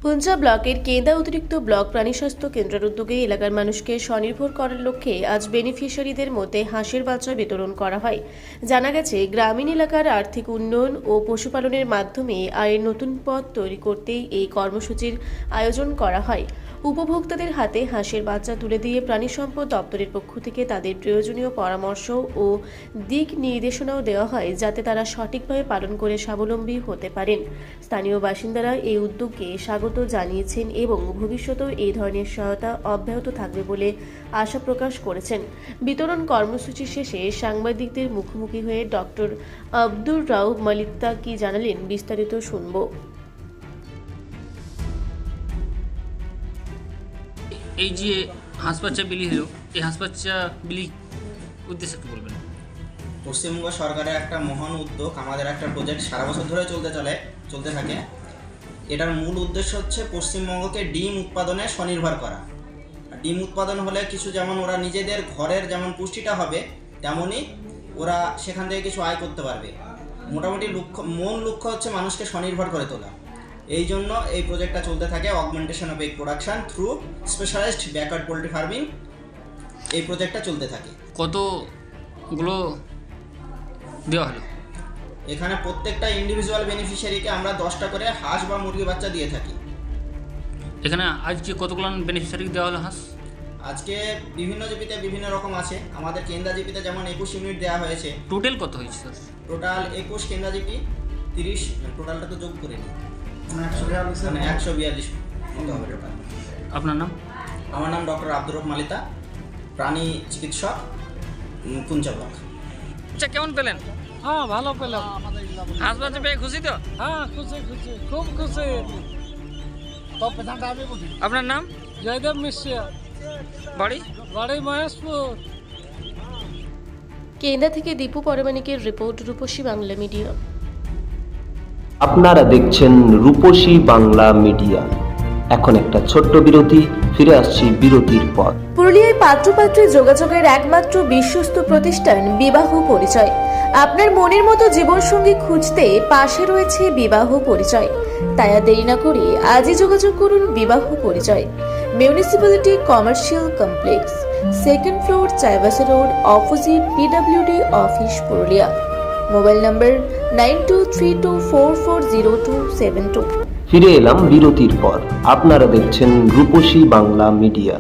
পুঞ্চা ব্লকের কেন্দা অতিরিক্ত ব্লক প্রাণী স্বাস্থ্য কেন্দ্রের উদ্যোগে এলাকার মানুষকে স্বনির্ভর করার লক্ষ্যে আজ বেনিফিশিয়ারিদের মধ্যে হাঁসের বাচ্চা বিতরণ করা হয়। জানা গেছে, গ্রামীণ এলাকার আর্থিক উন্নয়ন ও পশুপালনের মাধ্যমে আয়ের নতুন পথ তৈরি করতেই এই কর্মসূচির আয়োজন করা হয়। উপভোক্তাদের হাতে হাঁসের বাচ্চা তুলে দিয়ে প্রাণী সম্পদ দপ্তরের পক্ষ থেকে তাদের প্রয়োজনীয় পরামর্শ ও দিক নির্দেশনাও দেওয়া হয়, যাতে তারা সঠিকভাবে পালন করে স্বাবলম্বী হতে পারেন। স্থানীয় বাসিন্দারা এই উদ্যোগকে স্বাগত জানিয়েছেন এবং ভবিষ্যতেও এই ধরনের সহায়তা অব্যাহত থাকবে বলে আশা প্রকাশ করেছেন। বিতরণ কর্মসূচি শেষে সাংবাদিকদের মুখোমুখি হয়ে ডক্টর আব্দুর রাউফ মালিতা কি জানালেন, বিস্তারিত শুনব। এই যে হাঁস বাচ্চা বিলি হলো, এই হাঁস বাচ্চা বিলি উদ্দেশ্যে কি বলবেন? পশ্চিমবঙ্গ সরকারের একটা মহান উদ্যোগ, আমাদের একটা প্রজেক্ট সারা বছর ধরে চলতে থাকে। এটার মূল উদ্দেশ্য হচ্ছে পশ্চিমবঙ্গকে ডিম উৎপাদনে স্বনির্ভর করা। ডিম উৎপাদন হলে কিছু, যেমন ওরা নিজেদের ঘরের যেমন পুষ্টিটা হবে, তেমনই ওরা সেখান থেকে কিছু আয় করতে পারবে। মোটামুটি মূল লক্ষ্য হচ্ছে মানুষকে স্বনির্ভর করে তোলা। এই জন্য এই প্রজেক্টটা চলতে থাকে, augmentation of egg production through specialized backward poultry farming. এই প্রজেক্টটা চলতে থাকে। কতগুলো দেওয়া হলো? এখানে প্রত্যেকটা ইন্ডিভিজুয়াল বেনিফিশিয়ারিকে আমরা 10টা করে হাঁস বা মুরগি বাচ্চা দিয়ে থাকি। এখানে আজকে কতগুলো বেনিফিশিয়ারি দেওয়া হলো হাঁস? আজকে বিভিন্ন জিপিতে বিভিন্ন রকম আছে। আমাদের কেন্দা জিপিতে যেমন 21 ইউনিট দেওয়া হয়েছে। টোটাল কত হয়েছে স্যার? টোটাল 21 কেন্দা জিপি, 30 টোটালটা তো যোগ করে নিই, 142 মতো হবে টোটাল। আপনার নাম? আমার নাম ডক্টর আব্দুর রউফ মালিতা, প্রাণী চিকিৎসক, পুঞ্চা ব্লক। আচ্ছা, কেমন পেলেন? হ্যাঁ, ভালো পেলাম। হাঁস বাচ্চা পেয়ে খুশি তো? হ্যাঁ, খুশি খুব খুশি। আপনার নাম? জয়দেব মিশ্রা, বাড়ি মহেশপুর। কেন্দা থেকে দীপু পরমাণিকের রিপোর্ট, রূপসী বাংলা মিডিয়া। আপনারা দেখছেন রূপসী বাংলা মিডিয়া। এখন একটা ছোট্ট বিরতি, ফিরে আসছি বিরতির পর। পুরুলিয়ায় পাত্রপাত্রী যোগাযোগের একমাত্র বিশ্বস্ত প্রতিষ্ঠান বিবাহ পরিচয়। আপনার মনের মতো জীবনসঙ্গী খুঁজতে পাশে রয়েছে বিবাহ পরিচয়। তাই আর দেরি না করে আজই যোগাযোগ করুন বিবাহ পরিচয়। Municipality commercial complex, 2nd floor, Chaibasa road, opposite PWD office, Purulia. Mobile নম্বর 9232440272। ফিরে এলাম বিরতির পর। আপনারা দেখছেন রূপসী বাংলা মিডিয়া।